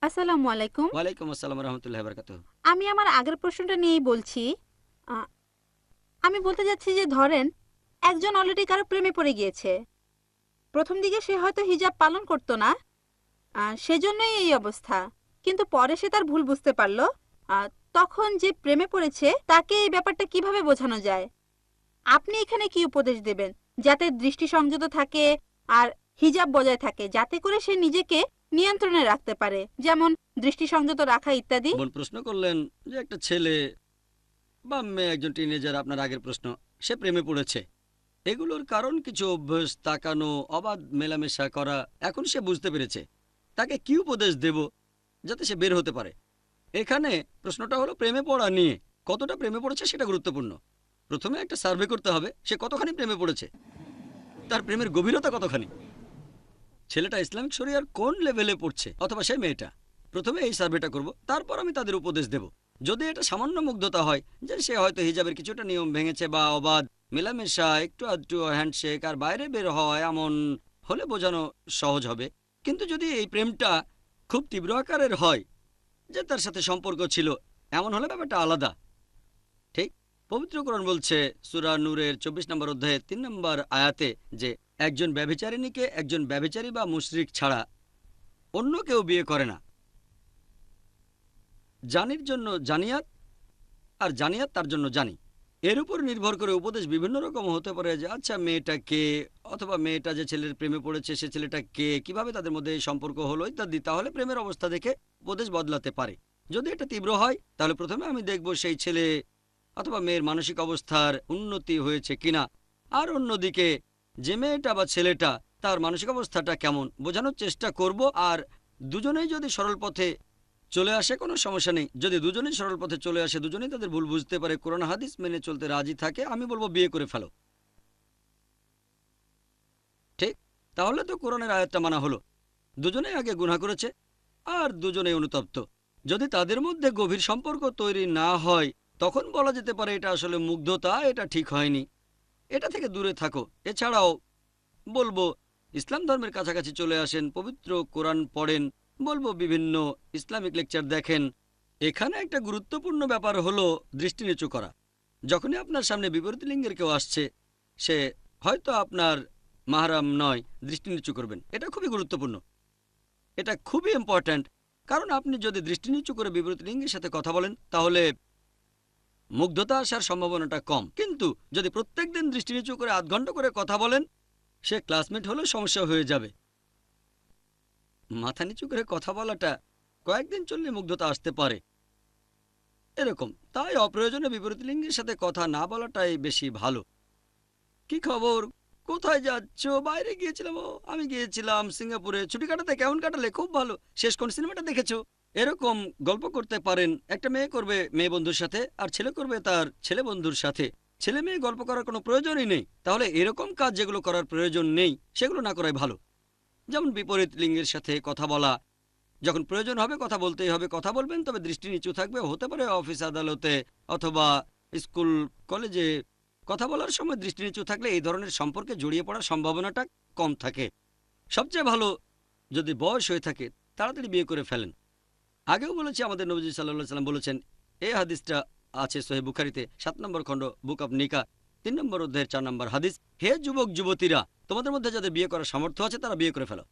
আসসালামু আলাইকুম। ওয়ালাইকুম আসসালাম রহমতুল্লাহ বরকাত। আমি আমার আগের প্রশ্নটা নিয়েই বলছি। আ, আমি বলতে যাচ্ছি যে ধরেন একজন অলরেডি কারো প্রেমে পড়ে গিয়েছে। প্রথম দিকে সে হয়তো হিজাব পালন করতো না, সেজন্যই এই অবস্থা। কিন্তু পরে সে তার ভুল বুঝতে পারলো। আ, তখন যে প্রেমে পড়েছে তাকে এই ব্যাপারটা কিভাবে বোঝানো যায়? আপনি এখানে কি উপদেশ দেবেন যাতে দৃষ্টি সংযত থাকে আর হিজাব বজায় থাকে, যাতে করে সে নিজেকে নিয়ন্ত্রণে রাখতে পারে, যেমন দৃষ্টি সংযত রাখা ইত্যাদি? বোন প্রশ্ন করলেন যে একটা ছেলে বা মেয়ে, একজন টিনেজার, আপনার আগের প্রশ্ন, সে প্রেমে পড়েছে। এগুলোর কারণ কিছু অভ্যাস, তাকানো, অবাধ মেলামেশা করা। এখন সে বুঝতে পেরেছে, তাকে কি উপদেশ দেব যাতে সে বের হতে পারে। এখানে প্রশ্নটা হলো প্রেমে পড়া নিয়ে। কতটা প্রেমে পড়েছে সেটা গুরুত্বপূর্ণ। প্রথমে একটা সার্ভে করতে হবে সে কতখানি প্রেমে পড়েছে, তার প্রেমের গভীরতা কতখানি, ছেলেটা ইসলামিক শরিয়ার কোন লেভেলে পড়ছে অথবা সেই মেয়েটা। প্রথমে এই সার্ভেটা করব, তারপর আমি তাদের উপদেশ দেব। যদি এটা সামান্য মুগ্ধতা হয় যে সে হয়তো হিজাবের কিছুটা নিয়ম ভেঙেছে বা অবাধ মেলামেশা, একটু আধটু হ্যান্ডশেক আর বাইরে বের হয়, এমন হলে বোঝানো সহজ হবে। কিন্তু যদি এই প্রেমটা খুব তীব্র আকারের হয়, যে তার সাথে সম্পর্ক ছিল, এমন হলে ব্যাপারটা আলাদা। ঠিক, পবিত্র কোরআন বলছে সূরা নূরের 24 নম্বর অধ্যায়ে 3 নম্বর আয়াতে যে একজন ব্যভিচারিণীকে একজন ব্যভিচারী বা মুশরিক ছাড়া অন্য কেউ বিয়ে করে না। জানির জন্য জানিয়াত, আর জানিয়াত তার জন্য জানি। এর উপর নির্ভর করে উপদেশ বিভিন্ন রকম হতে পারে যে আচ্ছা মেয়েটা কে, অথবা মেয়েটা যে ছেলের প্রেমে পড়েছে সে ছেলেটা কে, কিভাবে তাদের মধ্যে এই সম্পর্ক হলো ইত্যাদি। তাহলে প্রেমের অবস্থা দেখে উপদেশ বদলাতে পারে। যদি এটা তীব্র হয় তাহলে প্রথমে আমি দেখব সেই ছেলে অথবা মেয়ের মানসিক অবস্থার উন্নতি হয়েছে কিনা, আর অন্যদিকে যে মেয়েটা বা ছেলেটা তার মানসিক অবস্থাটা কেমন বোঝানোর চেষ্টা করব। আর দুজনেই যদি সরল পথে চলে আসে কোনো সমস্যা নেই। যদি দুজনেই সরল পথে চলে আসে, দুজনেই তাদের ভুল বুঝতে পারে, কোরআন হাদিস মেনে চলতে রাজি থাকে, আমি বলবো বিয়ে করে ফেলো। ঠিক, তাহলে তো কোরআনের আয়াতটা মানা হলো। দুজনেই আগে গুনাহ করেছে আর দুজনেই অনুতপ্ত। যদি তাদের মধ্যে গভীর সম্পর্ক তৈরি না হয় তখন বলা যেতে পারে এটা আসলে মুগ্ধতা, এটা ঠিক হয়নি, এটা থেকে দূরে থাকো। এছাড়াও বলবো ইসলাম ধর্মের কাছাকাছি চলে আসেন, পবিত্র কোরআন পড়েন, বলবো বিভিন্ন ইসলামিক লেকচার দেখেন। এখানে একটা গুরুত্বপূর্ণ ব্যাপার হলো দৃষ্টি নিচু করা। যখনই আপনার সামনে বিপরীত লিঙ্গের কেউ আসছে, সে হয়তো আপনার মাহরাম নয়, দৃষ্টি নিচু করবেন। এটা খুবই গুরুত্বপূর্ণ, এটা খুবই ইম্পর্ট্যান্ট। কারণ আপনি যদি দৃষ্টি নিচু করে বিপরীত লিঙ্গের সাথে কথা বলেন তাহলে মুগ্ধতা আসার সম্ভাবনাটা কম। কিন্তু যদি প্রত্যেকদিন দৃষ্টি নিচু করে আধ ঘন্টা করে কথা বলেন, সে ক্লাসমেট হলেও সমস্যা হয়ে যাবে। মাথা নিচু করে কথা বলাটা কয়েকদিন চললে মুগ্ধতা আসতে পারে, এরকম। তাই অপ্রয়োজনে বিপরীত লিঙ্গের সাথে কথা না বলাটাই বেশি ভালো। কি খবর, কোথায় যাচ্ছ? বাইরে গিয়েছিলাম। ও, আমি গিয়েছিলাম সিঙ্গাপুরে ছুটি কাটাতে। কেমন কাটালে? খুব ভালো। শেষ কোন সিনেমাটা দেখেছো? এরকম গল্প করতে পারেন। একটা মেয়ে করবে মেয়ে বন্ধুর সাথে, আর ছেলে করবে তার ছেলে বন্ধুর সাথে। ছেলে মেয়ে গল্প করার কোনো প্রয়োজনই নেই। তাহলে এরকম কাজ যেগুলো করার প্রয়োজন নেই সেগুলো না করাই ভালো। যেমন বিপরীত লিঙ্গের সাথে কথা বলা, যখন প্রয়োজন হবে কথা বলতেই হবে, কথা বলবেন, তবে দৃষ্টি নিচু থাকবে। হতে পারে অফিস আদালতে অথবা স্কুল কলেজে কথা বলার সময় দৃষ্টি নিচু থাকলে এই ধরনের সম্পর্কে জড়িয়ে পড়ার সম্ভাবনাটা কম থাকে। সবচেয়ে ভালো, যদি বয়স হয়ে থাকে তাড়াতাড়ি বিয়ে করে ফেলেন। আগেও বলেছি, আমাদের নবীজি সাল্লাল্লাহু আলাইহি সাল্লাম বলেছেন, এই হাদিসটা আছে সহিহ বুখারীতে 7 নম্বর খণ্ড, বুক অব নিকা, 3 নম্বর অধ্যায়ের 4 নম্বর হাদিস, হে যুবক যুবতীরা, তোমাদের মধ্যে যাদের বিয়ে করার সামর্থ্য আছে তারা বিয়ে করে ফেলো,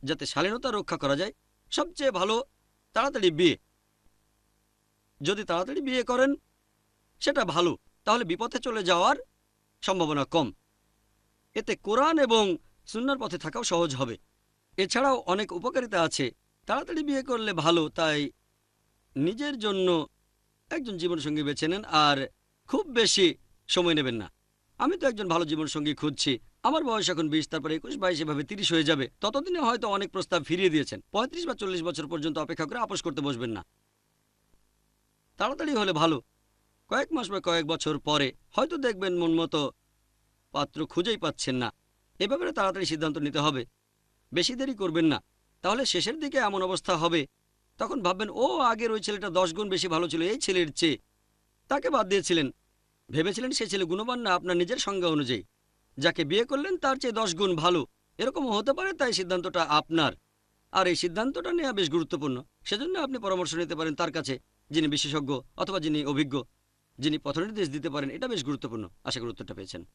যাতে শালীনতা রক্ষা করা যায়। সবচেয়ে ভালো তাড়াতাড়ি বিয়ে। যদি তাড়াতাড়ি বিয়ে করেন সেটা ভালো, তাহলে বিপথে চলে যাওয়ার সম্ভাবনা কম। এতে কোরআন এবং সুন্নাহর পথে থাকাও সহজ হবে। এছাড়াও অনেক উপকারিতা আছে। তাড়াতাড়ি বিয়ে করলে ভালো, তাই নিজের জন্য একজন জীবনসঙ্গী বেছে নেন আর খুব বেশি সময় নেবেন না। আমি তো একজন ভালো জীবনসঙ্গী খুঁজছি। আমার বয়স এখন 20, তারপর 21, 22, এভাবে 30 হয়ে যাবে। ততদিনে হয়তো অনেক প্রস্তাব ফিরিয়ে দিয়েছেন। 35 বা 40 বছর পর্যন্ত অপেক্ষা করে আপোস করতে বসবেন না। তাড়াতাড়ি হলে ভালো। কয়েক মাস বা কয়েক বছর পরে হয়তো দেখবেন মন মতো পাত্র খুঁজেই পাচ্ছেন না। এ ব্যাপারে তাড়াতাড়ি সিদ্ধান্ত নিতে হবে, বেশি দেরি করবেন না। তাহলে শেষের দিকে এমন অবস্থা হবে, তখন ভাববেন ও আগের ওই ছেলেটা 10 গুণ বেশি ভালো ছিল এই ছেলের চেয়ে। তাকে বাদ দিয়েছিলেন, ভেবেছিলেন সে ছেলে গুণবান না আপনার নিজের সংজ্ঞা অনুযায়ী। যাকে বিয়ে করলেন তার চেয়ে 10 গুণ ভালো, এরকমও হতে পারে। তাই সিদ্ধান্তটা আপনার। আর এই সিদ্ধান্তটা নেওয়া বেশ গুরুত্বপূর্ণ। সেজন্য আপনি পরামর্শ নিতে পারেন তার কাছে, যিনি বিশেষজ্ঞ অথবা যিনি অভিজ্ঞ, যিনি পথনির্দেশ দিতে পারেন। এটা বেশ গুরুত্বপূর্ণ। আশা করি উত্তরটা পেয়েছেন।